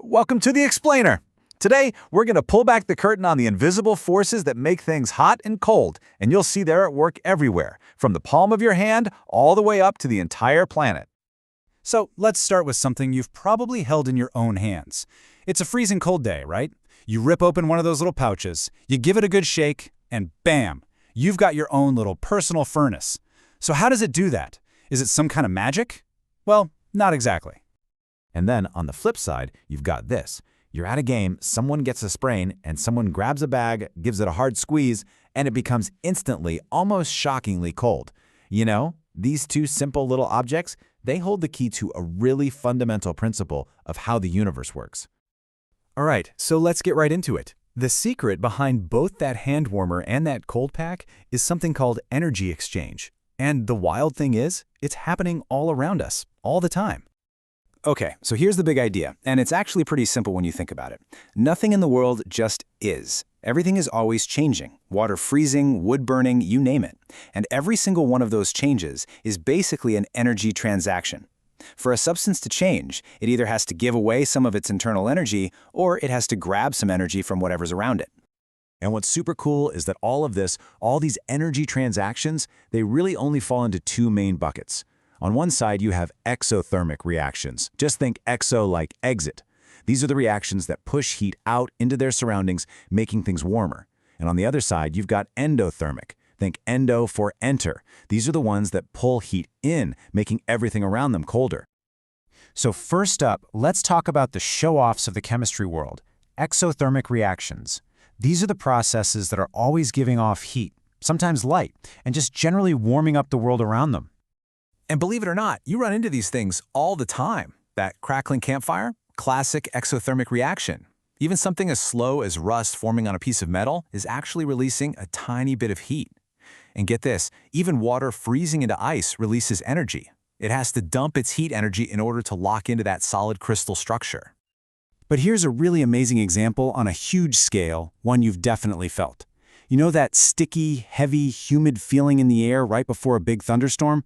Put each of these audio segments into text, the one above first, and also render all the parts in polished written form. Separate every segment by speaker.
Speaker 1: Welcome to the Explainer. Today, we're going to pull back the curtain on the invisible forces that make things hot and cold, and you'll see they're at work everywhere, from the palm of your hand all the way up to the entire planet.
Speaker 2: So let's start with something you've probably held in your own hands. It's a freezing cold day, right? You rip open one of those little pouches, you give it a good shake, and bam, you've got your own little personal furnace. So how does it do that? Is it some kind of magic? Well, not exactly.
Speaker 1: And then, on the flip side, you've got this. You're at a game, someone gets a sprain, and someone grabs a bag, gives it a hard squeeze, and it becomes instantly, almost shockingly cold. You know, these two simple little objects, they hold the key to a really fundamental principle of how the universe works.
Speaker 2: All right, so let's get right into it. The secret behind both that hand warmer and that cold pack is something called energy exchange. And the wild thing is, it's happening all around us, all the time. Okay, so here's the big idea, and it's actually pretty simple when you think about it. Nothing in the world just is. Everything is always changing. Water freezing, wood burning, you name it. And every single one of those changes is basically an energy transaction. For a substance to change, it either has to give away some of its internal energy, or it has to grab some energy from whatever's around it.
Speaker 1: And what's super cool is that all these energy transactions, they really only fall into two main buckets. On one side, you have exothermic reactions. Just think exo like exit. These are the reactions that push heat out into their surroundings, making things warmer. And on the other side, you've got endothermic. Think endo for enter. These are the ones that pull heat in, making everything around them colder.
Speaker 2: So first up, let's talk about the show-offs of the chemistry world, exothermic reactions. These are the processes that are always giving off heat, sometimes light, and just generally warming up the world around them.
Speaker 1: And believe it or not, you run into these things all the time. That crackling campfire, classic exothermic reaction. Even something as slow as rust forming on a piece of metal is actually releasing a tiny bit of heat. And get this, even water freezing into ice releases energy. It has to dump its heat energy in order to lock into that solid crystal structure.
Speaker 2: But here's a really amazing example on a huge scale, one you've definitely felt. You know that sticky, heavy, humid feeling in the air right before a big thunderstorm?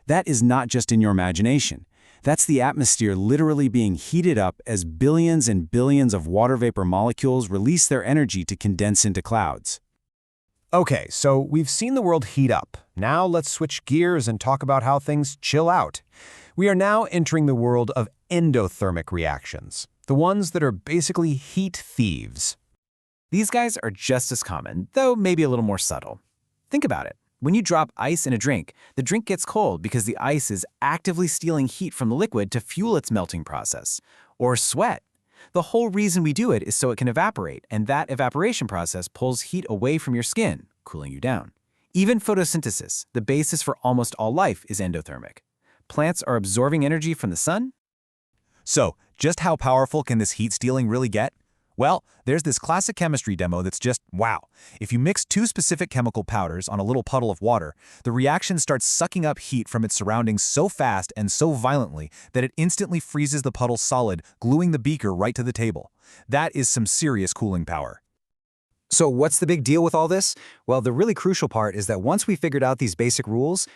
Speaker 2: That is not just in your imagination. That's the atmosphere literally being heated up as billions and billions of water vapor molecules release their energy to condense into clouds.
Speaker 3: Okay, so we've seen the world heat up. Now let's switch gears and talk about how things chill out. We are now entering the world of endothermic reactions, the ones that are basically heat thieves.
Speaker 2: These guys are just as common, though maybe a little more subtle. Think about it. When you drop ice in a drink, the drink gets cold because the ice is actively stealing heat from the liquid to fuel its melting process. Or sweat. The whole reason we do it is so it can evaporate, and that evaporation process pulls heat away from your skin, cooling you down. Even photosynthesis, the basis for almost all life, is endothermic. Plants are absorbing energy from the sun.
Speaker 1: So, just how powerful can this heat stealing really get? Well, there's this classic chemistry demo that's just wow. If you mix two specific chemical powders on a little puddle of water, the reaction starts sucking up heat from its surroundings so fast and so violently that it instantly freezes the puddle solid, gluing the beaker right to the table. That is some serious cooling power.
Speaker 2: So what's the big deal with all this? Well, the really crucial part is that once we figured out these basic rules,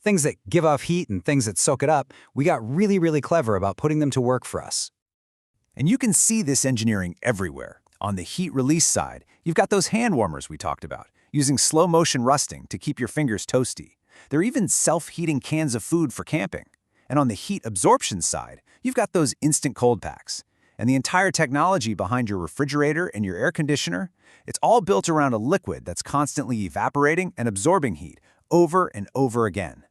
Speaker 2: things that give off heat and things that soak it up, we got really, really clever about putting them to work for us.
Speaker 1: And you can see this engineering everywhere. On the heat release side, you've got those hand warmers we talked about, using slow motion rusting to keep your fingers toasty. There are even self-heating cans of food for camping. And on the heat absorption side, you've got those instant cold packs. And the entire technology behind your refrigerator and your air conditioner, it's all built around a liquid that's constantly evaporating and absorbing heat over and over again.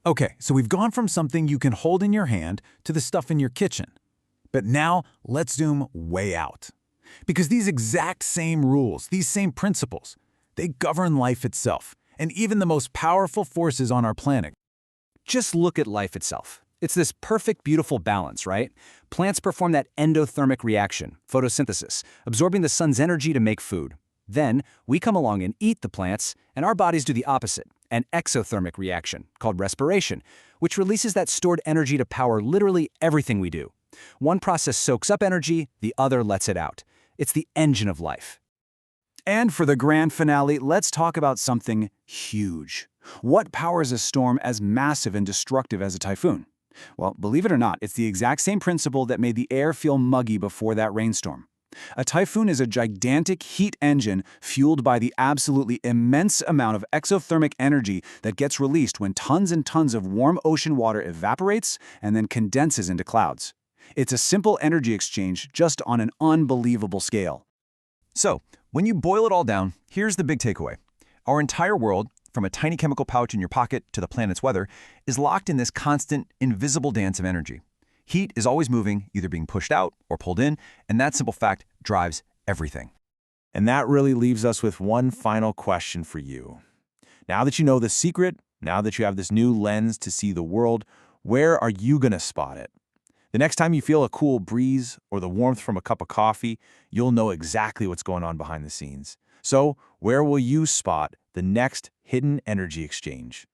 Speaker 1: Okay, so we've gone from something you can hold in your hand to the stuff in your kitchen. But now, let's zoom way out. Because these exact same rules, these same principles, they govern life itself, and even the most powerful forces on our planet. Just look at life itself. It's this perfect, beautiful balance, right? Plants perform that endothermic reaction, photosynthesis, absorbing the sun's energy to make food. Then, we come along and eat the plants, and our bodies do the opposite, an exothermic reaction, called respiration, which releases that stored energy to power literally everything we do. One process soaks up energy, the other lets it out. It's the engine of life. And for the grand finale, let's talk about something huge. What powers a storm as massive and destructive as a typhoon?
Speaker 2: Well, believe it or not, it's the exact same principle that made the air feel muggy before that rainstorm. A typhoon is a gigantic heat engine fueled by the absolutely immense amount of exothermic energy that gets released when tons and tons of warm ocean water evaporates and then condenses into clouds. It's a simple energy exchange just on an unbelievable scale.
Speaker 1: So, when you boil it all down, here's the big takeaway. Our entire world, from a tiny chemical pouch in your pocket to the planet's weather, is locked in this constant, invisible dance of energy. Heat is always moving, either being pushed out or pulled in, and that simple fact drives everything.
Speaker 3: And that really leaves us with one final question for you. Now that you know the secret, now that you have this new lens to see the world, where are you going to spot it? The next time you feel a cool breeze or the warmth from a cup of coffee, you'll know exactly what's going on behind the scenes. So, where will you spot the next hidden energy exchange?